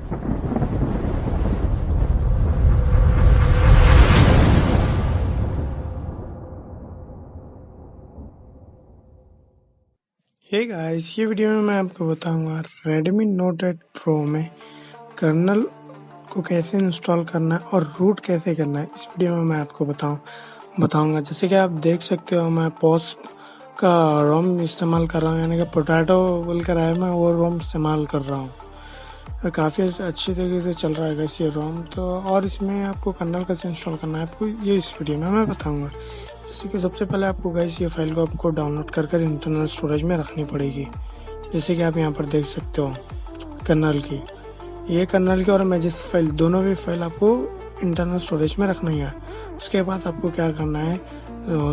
Hey guys, ये video में मैं आपको बताऊंगा Redmi Note 8 Pro में कर्नल को कैसे इंस्टॉल करना है और रूट कैसे करना है। इस वीडियो में मैं आपको बताऊंगा। जैसे कि आप देख सकते हो, मैं पॉस का रोम इस्तेमाल कर रहा हूँ, यानी कि पोटैटो बोलकर आया, मैं वो रोम इस्तेमाल कर रहा हूँ और काफ़ी अच्छी तरीके से चल रहा है गाइस ये रोम। तो और इसमें आपको कर्नल कैसे इंस्टॉल करना है आपको ये इस वीडियो में मैं बताऊँगा। जैसे कि सबसे पहले आपको गाइस ये फाइल को आपको डाउनलोड कर इंटरनल स्टोरेज में रखनी पड़ेगी। जैसे कि आप यहाँ पर देख सकते हो कर्नल की और मैजिस्क फाइल, दोनों भी फाइल आपको इंटरनल स्टोरेज में रखना ही है। उसके बाद आपको क्या करना है,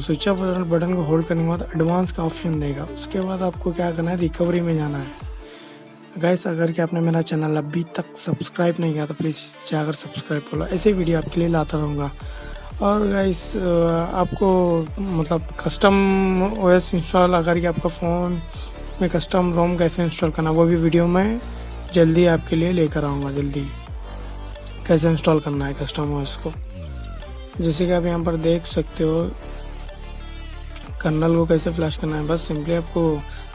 स्विच ऑफ बटन को होल्ड करने के बाद एडवांस का ऑप्शन देगा। उसके बाद आपको क्या करना है, रिकवरी में जाना है। गाइस, अगर कि आपने मेरा चैनल अभी तक सब्सक्राइब नहीं किया तो प्लीज़ जाकर सब्सक्राइब कर लो, ऐसे वीडियो आपके लिए लाता रहूँगा। और गाइस, आपको मतलब कस्टम ओएस इंस्टॉल, अगर कि आपका फ़ोन में कस्टम रोम कैसे इंस्टॉल करना, वो भी वीडियो में जल्दी आपके लिए लेकर आऊँगा। जल्दी कैसे इंस्टॉल करना है कस्टम ओएस को। जैसे कि आप यहाँ पर देख सकते हो कर्नल को कैसे फ्लैश करना है। बस सिंपली आपको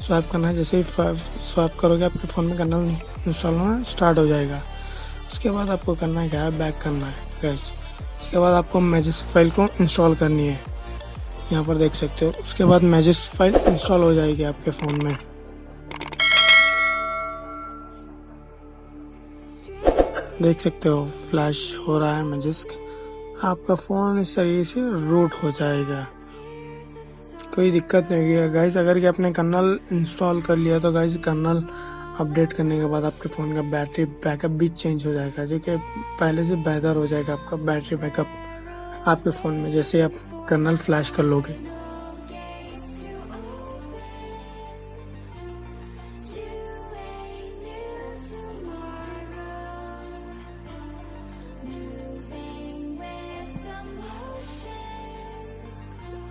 स्वाइप करना है। जैसे ही स्वाइप करोगे आपके फ़ोन में कर्नल इंस्टॉल होना स्टार्ट हो जाएगा। उसके बाद आपको करना है क्या है, बैक करना है गाइस। उसके बाद आपको मैजिस्क फाइल को इंस्टॉल करनी है, यहाँ पर देख सकते हो। उसके बाद मैजिस्क फाइल इंस्टॉल हो जाएगी आपके फ़ोन में। देख सकते हो फ्लैश हो रहा है मैजिस्क, आपका फ़ोन इस तरीके से रूट हो जाएगा, कोई दिक्कत नहीं होगी गाइस। अगर कि आपने कर्नल इंस्टॉल कर लिया तो गाइस कर्नल अपडेट करने के बाद आपके फ़ोन का बैटरी बैकअप भी चेंज हो जाएगा, जो कि पहले से बेहतर हो जाएगा आपका बैटरी बैकअप आपके फ़ोन में, जैसे आप कर्नल फ्लैश कर लोगे।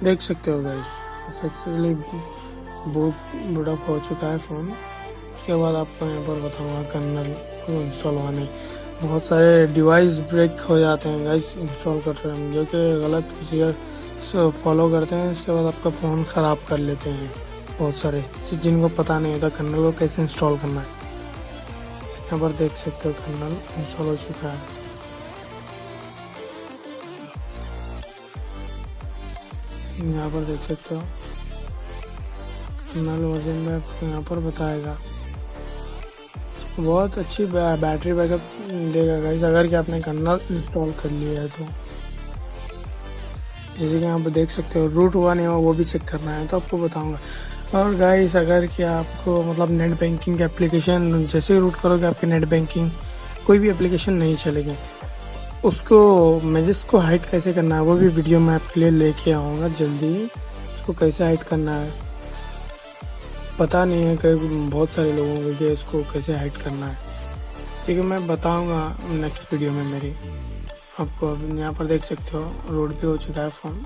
देख सकते हो गाइस, सक्सेसफुली बूट अप हो चुका है फ़ोन। उसके बाद आपको यहाँ पर बताऊँगा कर्नल को इंस्टॉल होने। बहुत सारे डिवाइस ब्रेक हो जाते हैं गाइस इंस्टॉल करते हैं, जो कि गलत प्रोसीजर फॉलो करते हैं। उसके बाद आपका फ़ोन ख़राब कर लेते हैं बहुत सारे, जिनको पता नहीं होता कर्नल को कैसे इंस्टॉल करना है। यहाँ पर देख सकते हो कर्नल इंस्टॉल हो चुका है। यहाँ पर देख सकते हो कर्नल वर्जन में आपको यहाँ पर बताएगा। बहुत अच्छी बैटरी बैकअप देगा गाइस, अगर कि आपने कर्नल इंस्टॉल कर लिया है तो। जैसे कि यहाँ पर देख सकते हो रूट हुआ नहीं हुआ वो भी चेक करना है तो आपको बताऊंगा। और गाइस, अगर कि आपको मतलब नेट बैंकिंग के एप्लीकेशन जैसे ही रूट करोगे आपके नेट बैंकिंग कोई भी एप्लीकेशन नहीं चलेगी, उसको मैजिस्क को हाइड कैसे करना है वो भी वीडियो में आपके लिए लेके आऊँगा जल्दी। उसको कैसे हाइड करना है पता नहीं है, कई बहुत सारे लोगों को कि इसको कैसे हाइड करना है, ठीक है मैं बताऊंगा नेक्स्ट वीडियो में मेरी आपको। अब यहाँ पर देख सकते हो रोड पे हो चुका है फ़ोन।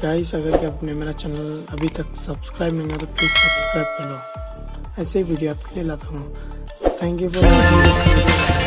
गाइस, अगर कि आपने मेरा चैनल अभी तक सब्सक्राइब नहीं किया तो प्लीज़ सब्सक्राइब कर लो, ऐसे ही वीडियो आपके लिए लाता हूँ। Thank you for watching this video.